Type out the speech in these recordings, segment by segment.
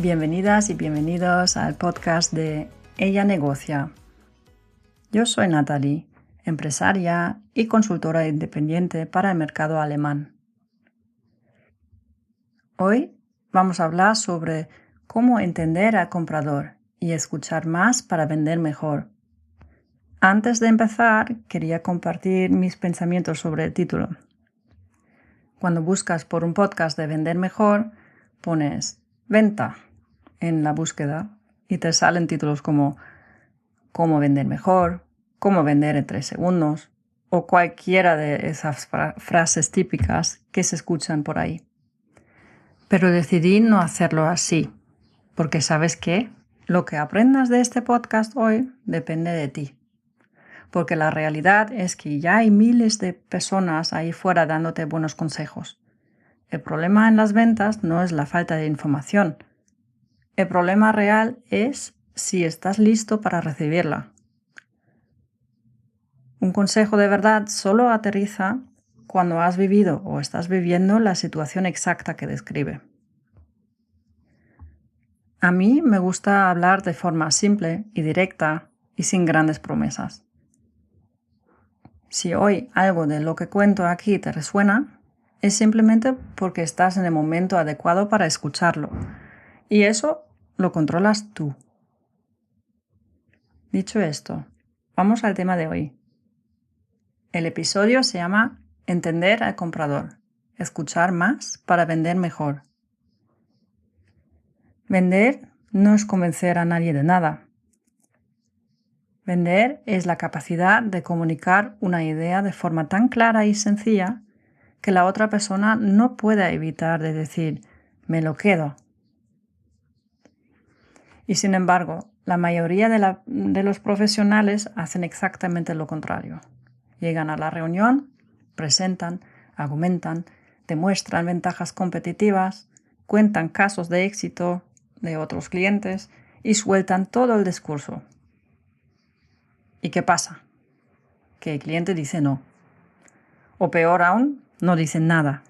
Bienvenidas y bienvenidos al podcast de Ella Negocia. Yo soy Natalie, empresaria y consultora independiente para el mercado alemán. Hoy vamos a hablar sobre cómo entender al comprador y escuchar más para vender mejor. Antes de empezar, quería compartir mis pensamientos sobre el título. Cuando buscas por un podcast de vender mejor, pones venta en la búsqueda y te salen títulos como cómo vender mejor, cómo vender en 3 segundos o cualquiera de esas frases típicas que se escuchan por ahí. Pero decidí no hacerlo así, porque ¿sabes qué? Lo que aprendas de este podcast hoy depende de ti. Porque la realidad es que ya hay miles de personas ahí fuera dándote buenos consejos. El problema en las ventas no es la falta de información. El problema real es si estás listo para recibirla. Un consejo de verdad solo aterriza cuando has vivido o estás viviendo la situación exacta que describe. A mí me gusta hablar de forma simple y directa y sin grandes promesas. Si hoy algo de lo que cuento aquí te resuena, es simplemente porque estás en el momento adecuado para escucharlo. Y eso lo controlas tú. Dicho esto, vamos al tema de hoy. El episodio se llama Entender al comprador. Escuchar más para vender mejor. Vender no es convencer a nadie de nada. Vender es la capacidad de comunicar una idea de forma tan clara y sencilla que la otra persona no pueda evitar de decir, me lo quedo. Y sin embargo, la mayoría de los profesionales hacen exactamente lo contrario. Llegan a la reunión, presentan, argumentan, demuestran ventajas competitivas, cuentan casos de éxito de otros clientes y sueltan todo el discurso. ¿Y qué pasa? Que el cliente dice no. O peor aún, no dice nada.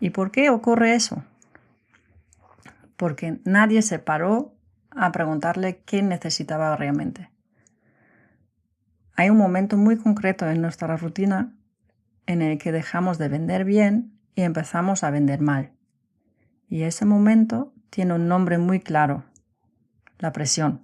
¿Y por qué ocurre eso? Porque nadie se paró a preguntarle qué necesitaba realmente. Hay un momento muy concreto en nuestra rutina en el que dejamos de vender bien y empezamos a vender mal. Y ese momento tiene un nombre muy claro: la presión.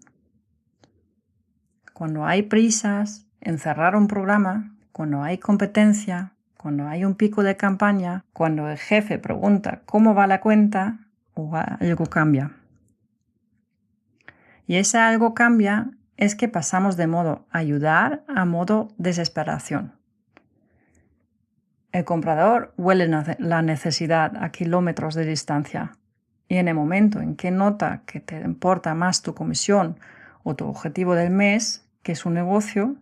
Cuando hay prisas en cerrar un programa, cuando hay competencia, cuando hay un pico de campaña, cuando el jefe pregunta cómo va la cuenta, o algo cambia. Y ese algo cambia es que pasamos de modo ayudar a modo desesperación. El comprador huele la necesidad a kilómetros de distancia y en el momento en que nota que te importa más tu comisión o tu objetivo del mes que su negocio,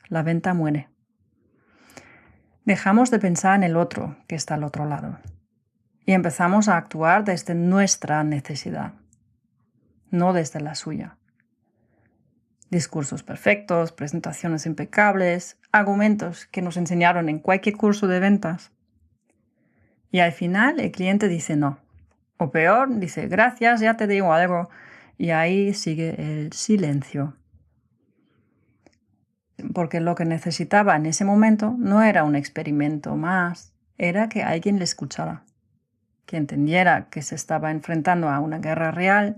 la venta muere. Dejamos de pensar en el otro que está al otro lado y empezamos a actuar desde nuestra necesidad, no desde la suya. Discursos perfectos, presentaciones impecables, argumentos que nos enseñaron en cualquier curso de ventas. Y al final el cliente dice no. O peor, dice gracias, ya te digo algo. Y ahí sigue el silencio. Porque lo que necesitaba en ese momento no era un experimento más, era que alguien le escuchara, que entendiera que se estaba enfrentando a una guerra real,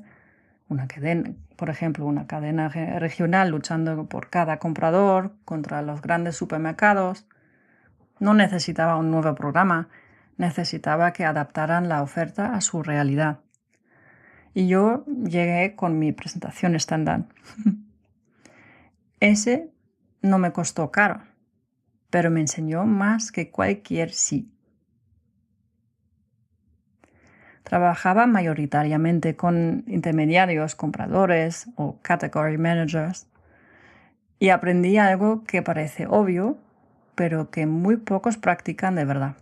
una cadena, por ejemplo, una cadena regional luchando por cada comprador contra los grandes supermercados. No necesitaba un nuevo programa, necesitaba que adaptaran la oferta a su realidad. Y yo llegué con mi presentación estándar. Ese no me costó caro, pero me enseñó más que cualquier sí. Trabajaba mayoritariamente con intermediarios, compradores o category managers y aprendí algo que parece obvio, pero que muy pocos practican de verdad.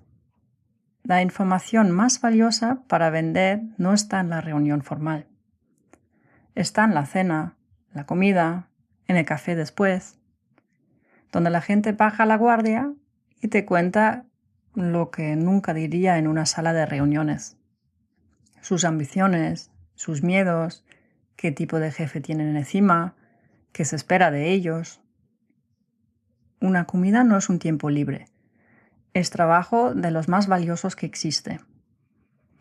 La información más valiosa para vender no está en la reunión formal. Está en la cena, la comida, en el café después, donde la gente baja la guardia y te cuenta lo que nunca diría en una sala de reuniones. sus ambiciones, sus miedos, qué tipo de jefe tienen encima, qué se espera de ellos. Una comida no es un tiempo libre. Es trabajo de los más valiosos que existe,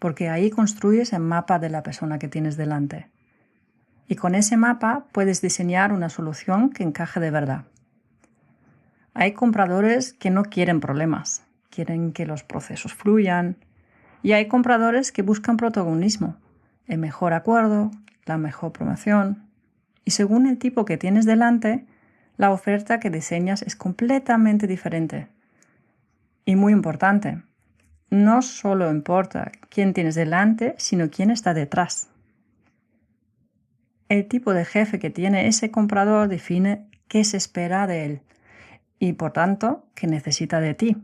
porque ahí construyes el mapa de la persona que tienes delante. Y con ese mapa puedes diseñar una solución que encaje de verdad. Hay compradores que no quieren problemas, quieren que los procesos fluyan. Y hay compradores que buscan protagonismo, el mejor acuerdo, la mejor promoción. Y según el tipo que tienes delante, la oferta que diseñas es completamente diferente. Y muy importante, no solo importa quién tienes delante, sino quién está detrás. El tipo de jefe que tiene ese comprador define qué se espera de él y, por tanto, qué necesita de ti.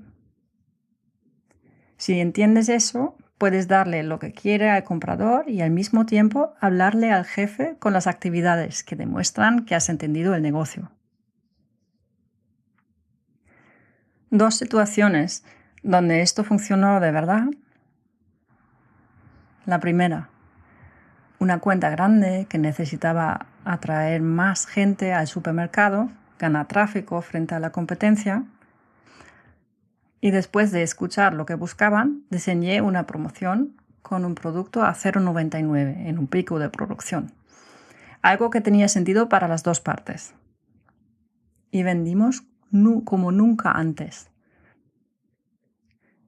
Si entiendes eso, puedes darle lo que quiere al comprador y al mismo tiempo hablarle al jefe con las actividades que demuestran que has entendido el negocio. Dos situaciones donde esto funcionó de verdad. La primera, una cuenta grande que necesitaba atraer más gente al supermercado, ganar tráfico frente a la competencia. Y después de escuchar lo que buscaban, diseñé una promoción con un producto a 0,99 en un pico de producción. Algo que tenía sentido para las dos partes. Y vendimos como nunca antes.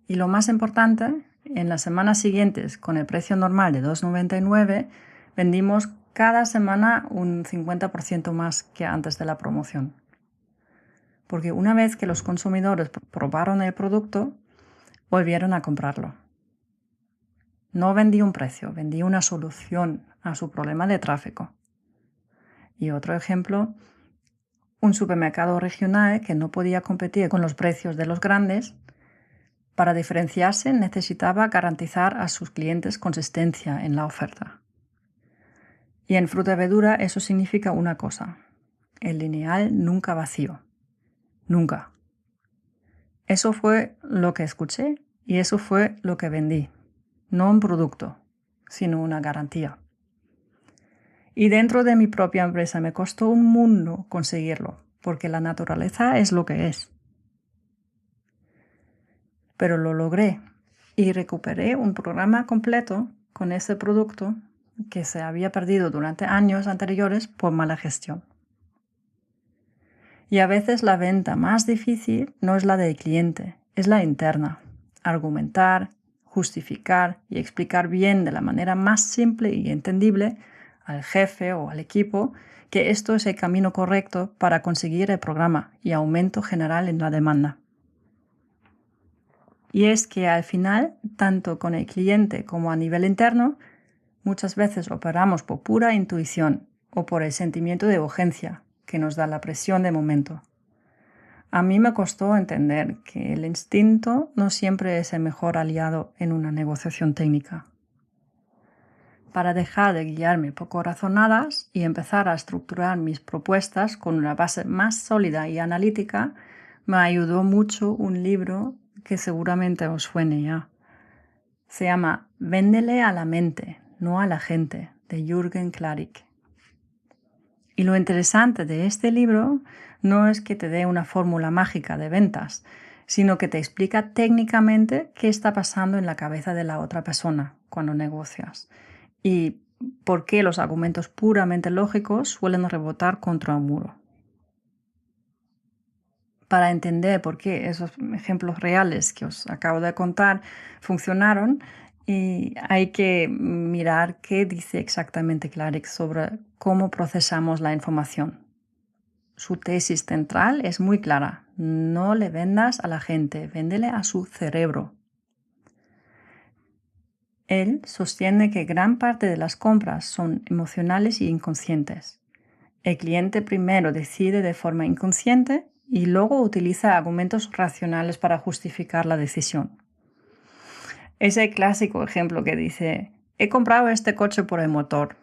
Y lo más importante, en las semanas siguientes, con el precio normal de 2,99, vendimos cada semana un 50% más que antes de la promoción. Porque una vez que los consumidores probaron el producto, volvieron a comprarlo. No vendí un precio, vendí una solución a su problema de tráfico. Y otro ejemplo, un supermercado regional que no podía competir con los precios de los grandes. Para diferenciarse necesitaba garantizar a sus clientes consistencia en la oferta. Y en fruta y verdura eso significa una cosa: el lineal nunca vacío. Nunca. Eso fue lo que escuché y eso fue lo que vendí. No un producto, sino una garantía. Y dentro de mi propia empresa me costó un mundo conseguirlo, porque la naturaleza es lo que es. Pero lo logré y recuperé un programa completo con ese producto que se había perdido durante años anteriores por mala gestión. Y a veces la venta más difícil no es la del cliente, es la interna. Argumentar, justificar y explicar bien de la manera más simple y entendible al jefe o al equipo que esto es el camino correcto para conseguir el programa y aumento general en la demanda. Y es que al final, tanto con el cliente como a nivel interno, muchas veces operamos por pura intuición o por el sentimiento de urgencia que nos da la presión de momento. A mí me costó entender que el instinto no siempre es el mejor aliado en una negociación técnica. Para dejar de guiarme por corazonadas y empezar a estructurar mis propuestas con una base más sólida y analítica, me ayudó mucho un libro que seguramente os suene ya. Se llama Véndele a la mente, no a la gente, de Jürgen Klarik. Y lo interesante de este libro no es que te dé una fórmula mágica de ventas, sino que te explica técnicamente qué está pasando en la cabeza de la otra persona cuando negocias y por qué los argumentos puramente lógicos suelen rebotar contra un muro. Para entender por qué esos ejemplos reales que os acabo de contar funcionaron, y hay que mirar qué dice exactamente Klarik sobre cómo procesamos la información. Su tesis central es muy clara: no le vendas a la gente, véndele a su cerebro. Él sostiene que gran parte de las compras son emocionales y inconscientes. El cliente primero decide de forma inconsciente y luego utiliza argumentos racionales para justificar la decisión. Es el clásico ejemplo que dice: he comprado este coche por el motor.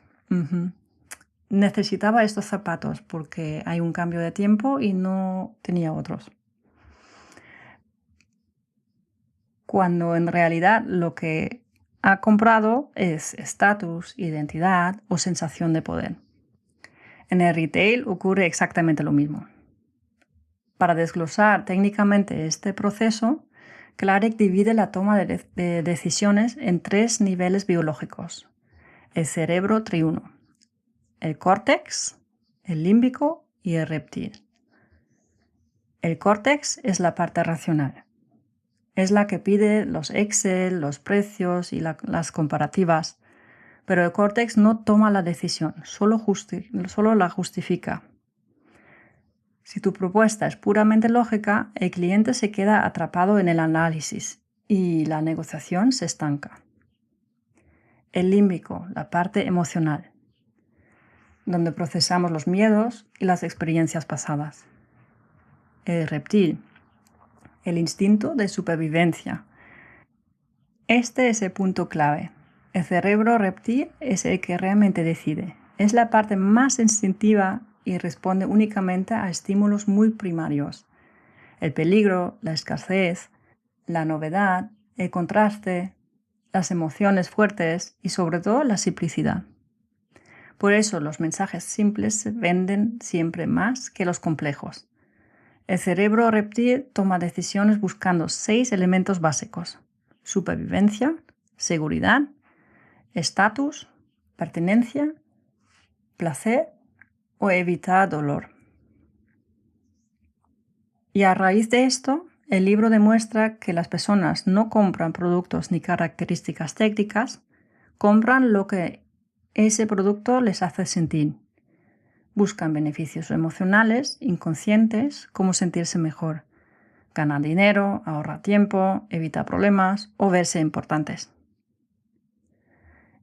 Necesitaba estos zapatos porque hay un cambio de tiempo y no tenía otros. Cuando en realidad lo que ha comprado es estatus, identidad o sensación de poder. En el retail ocurre exactamente lo mismo. Para desglosar técnicamente este proceso, Clark divide la toma de decisiones en 3 niveles biológicos. El cerebro triuno, el córtex, el límbico y el reptil. El córtex es la parte racional. Es la que pide los Excel, los precios y las comparativas, pero el córtex no toma la decisión, solo la justifica. Si tu propuesta es puramente lógica, el cliente se queda atrapado en el análisis y la negociación se estanca. El límbico, la parte emocional, donde procesamos los miedos y las experiencias pasadas. El reptil, el instinto de supervivencia. Este es el punto clave. El cerebro reptil es el que realmente decide. Es la parte más instintiva y responde únicamente a estímulos muy primarios. El peligro, la escasez, la novedad, el contraste, las emociones fuertes y sobre todo la simplicidad. Por eso los mensajes simples se venden siempre más que los complejos. El cerebro reptil toma decisiones buscando 6 elementos básicos: supervivencia, seguridad, estatus, pertenencia, placer o evitar dolor. Y a raíz de esto, el libro demuestra que las personas no compran productos ni características técnicas, compran lo que ese producto les hace sentir. Buscan beneficios emocionales, inconscientes, como sentirse mejor, ganar dinero, ahorrar tiempo, evitar problemas o verse importantes.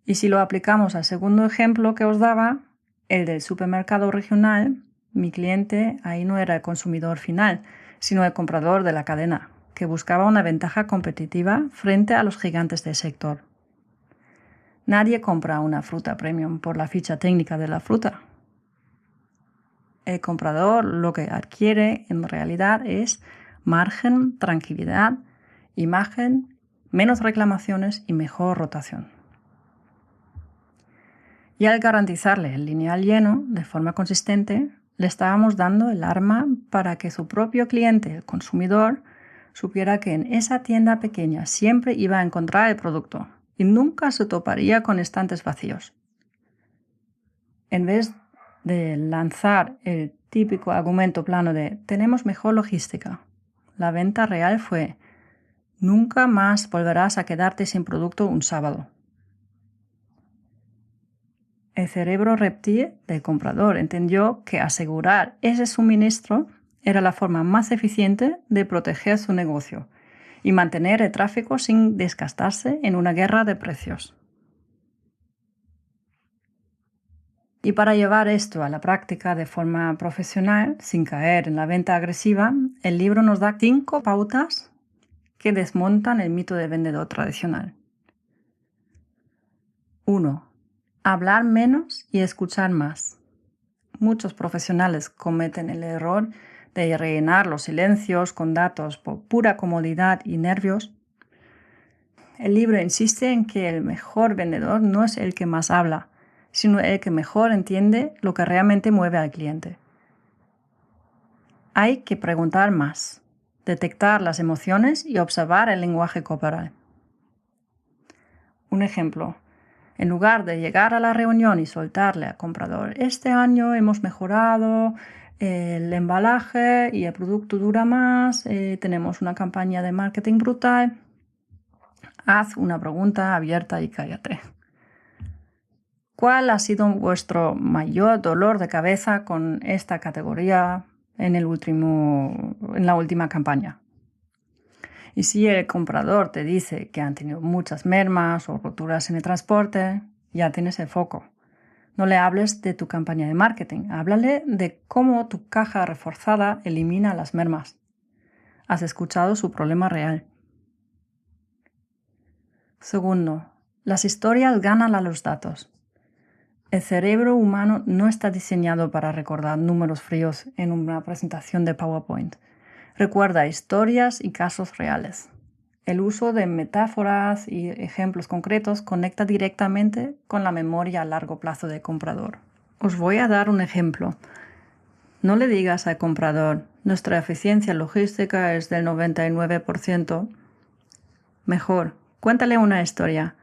Y si lo aplicamos al segundo ejemplo que os daba, el del supermercado regional, mi cliente ahí no era el consumidor final, sino el comprador de la cadena, que buscaba una ventaja competitiva frente a los gigantes del sector. Nadie compra una fruta premium por la ficha técnica de la fruta. El comprador lo que adquiere en realidad es margen, tranquilidad, imagen, menos reclamaciones y mejor rotación. Y al garantizarle el lineal lleno de forma consistente, le estábamos dando el arma para que su propio cliente, el consumidor, supiera que en esa tienda pequeña siempre iba a encontrar el producto y nunca se toparía con estantes vacíos. En vez de lanzar el típico argumento plano de «tenemos mejor logística», la venta real fue «nunca más volverás a quedarte sin producto un sábado». El cerebro reptil del comprador entendió que asegurar ese suministro era la forma más eficiente de proteger su negocio y mantener el tráfico sin desgastarse en una guerra de precios. Y para llevar esto a la práctica de forma profesional, sin caer en la venta agresiva, el libro nos da 5 pautas que desmontan el mito de vendedor tradicional. 1. Hablar menos y escuchar más. Muchos profesionales cometen el error de rellenar los silencios con datos por pura comodidad y nervios. El libro insiste en que el mejor vendedor no es el que más habla, sino el que mejor entiende lo que realmente mueve al cliente. Hay que preguntar más, detectar las emociones y observar el lenguaje corporal. Un ejemplo. En lugar de llegar a la reunión y soltarle al comprador, este año hemos mejorado el embalaje y el producto dura más, tenemos una campaña de marketing brutal, haz una pregunta abierta y cállate. ¿Cuál ha sido vuestro mayor dolor de cabeza con esta categoría en la última campaña? Y si el comprador te dice que han tenido muchas mermas o roturas en el transporte, ya tienes el foco. No le hables de tu campaña de marketing, háblale de cómo tu caja reforzada elimina las mermas. Has escuchado su problema real. Segundo, las historias ganan a los datos. El cerebro humano no está diseñado para recordar números fríos en una presentación de PowerPoint. Recuerda historias y casos reales. El uso de metáforas y ejemplos concretos conecta directamente con la memoria a largo plazo del comprador. Os voy a dar un ejemplo. No le digas al comprador, nuestra eficiencia logística es del 99%. Mejor, cuéntale una historia.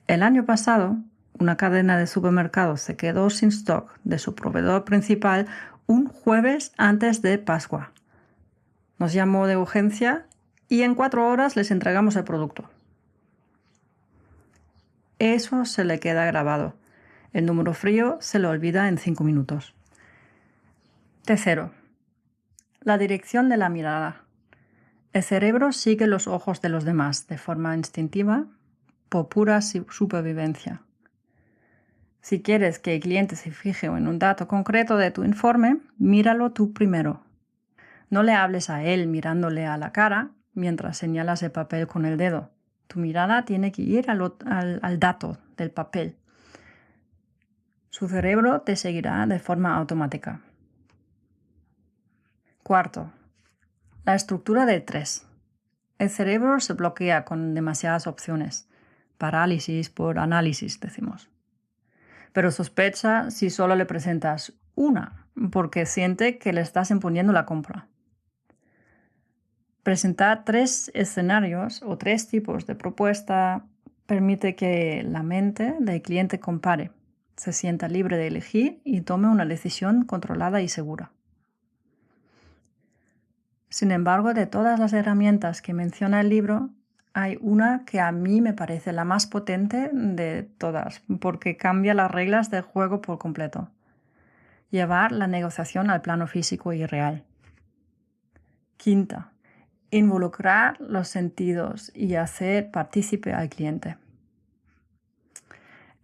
El año pasado, una cadena de supermercados se quedó sin stock de su proveedor principal un jueves antes de Pascua. Nos llamó de urgencia y en 4 horas les entregamos el producto. Eso se le queda grabado. El número frío se lo olvida en 5 minutos. Tercero, la dirección de la mirada. El cerebro sigue los ojos de los demás de forma instintiva por pura supervivencia. Si quieres que el cliente se fije en un dato concreto de tu informe, míralo tú primero. No le hables a él mirándole a la cara mientras señalas el papel con el dedo. Tu mirada tiene que ir al dato del papel. Su cerebro te seguirá de forma automática. Cuarto, la estructura de 3. El cerebro se bloquea con demasiadas opciones. Parálisis por análisis, decimos. Pero sospecha si solo le presentas una, porque siente que le estás imponiendo la compra. Presentar 3 escenarios o 3 tipos de propuesta permite que la mente del cliente compare, se sienta libre de elegir y tome una decisión controlada y segura. Sin embargo, de todas las herramientas que menciona el libro, hay una que a mí me parece la más potente de todas, porque cambia las reglas del juego por completo. Llevar la negociación al plano físico y real. Quinta, involucrar los sentidos y hacer partícipe al cliente.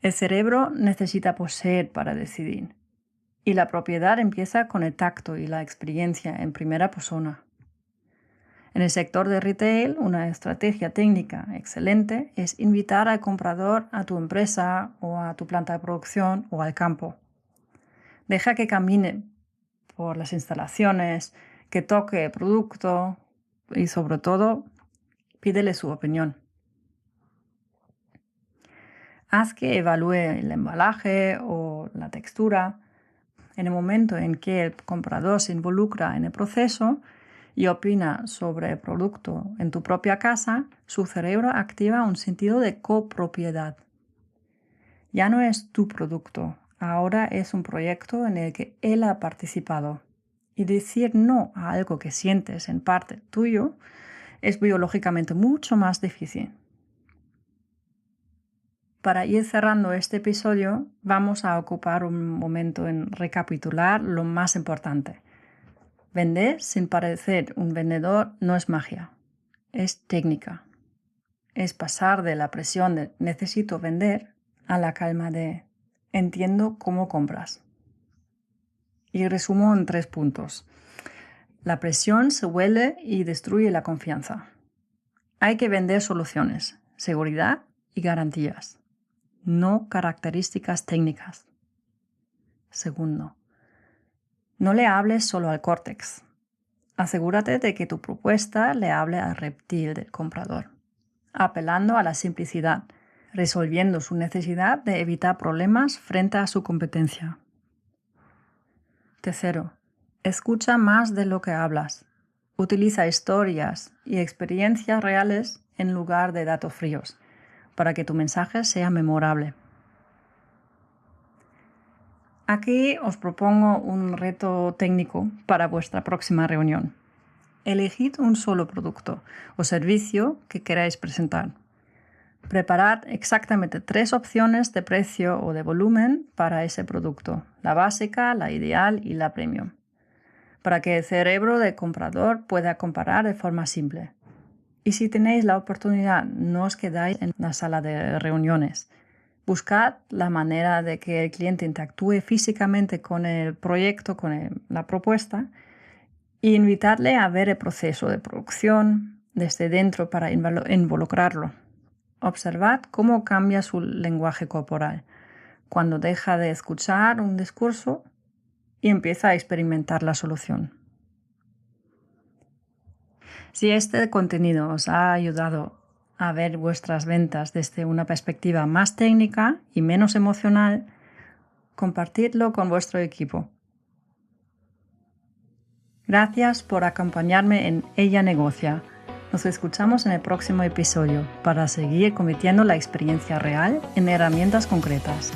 El cerebro necesita poseer para decidir, y la propiedad empieza con el tacto y la experiencia en primera persona. En el sector de retail, una estrategia técnica excelente es invitar al comprador a tu empresa o a tu planta de producción o al campo. Deja que camine por las instalaciones, que toque el producto y sobre todo, pídele su opinión. Haz que evalúe el embalaje o la textura. En el momento en que el comprador se involucra en el proceso y opina sobre el producto en tu propia casa, su cerebro activa un sentido de copropiedad. Ya no es tu producto, ahora es un proyecto en el que él ha participado. Y decir no a algo que sientes en parte tuyo es biológicamente mucho más difícil. Para ir cerrando este episodio, vamos a ocupar un momento en recapitular lo más importante. Vender sin parecer un vendedor no es magia, es técnica. Es pasar de la presión de necesito vender a la calma de entiendo cómo compras. Y resumo en 3 puntos. La presión se huele y destruye la confianza. Hay que vender soluciones, seguridad y garantías, no características técnicas. Segundo, no le hables solo al córtex. Asegúrate de que tu propuesta le hable al reptil del comprador, apelando a la simplicidad, resolviendo su necesidad de evitar problemas frente a su competencia. Tercero, escucha más de lo que hablas. Utiliza historias y experiencias reales en lugar de datos fríos, para que tu mensaje sea memorable. Aquí os propongo un reto técnico para vuestra próxima reunión. Elegid un solo producto o servicio que queráis presentar. Preparad exactamente 3 opciones de precio o de volumen para ese producto, la básica, la ideal y la premium, para que el cerebro del comprador pueda comparar de forma simple. Y si tenéis la oportunidad, no os quedáis en la sala de reuniones. Buscad la manera de que el cliente interactúe físicamente con el proyecto, con la propuesta, e invitadle a ver el proceso de producción desde dentro para involucrarlo. Observad cómo cambia su lenguaje corporal cuando deja de escuchar un discurso y empieza a experimentar la solución. Si este contenido os ha ayudado a ver vuestras ventas desde una perspectiva más técnica y menos emocional, compartidlo con vuestro equipo. Gracias por acompañarme en Ella Negocia. Nos escuchamos en el próximo episodio para seguir convirtiendo la experiencia real en herramientas concretas.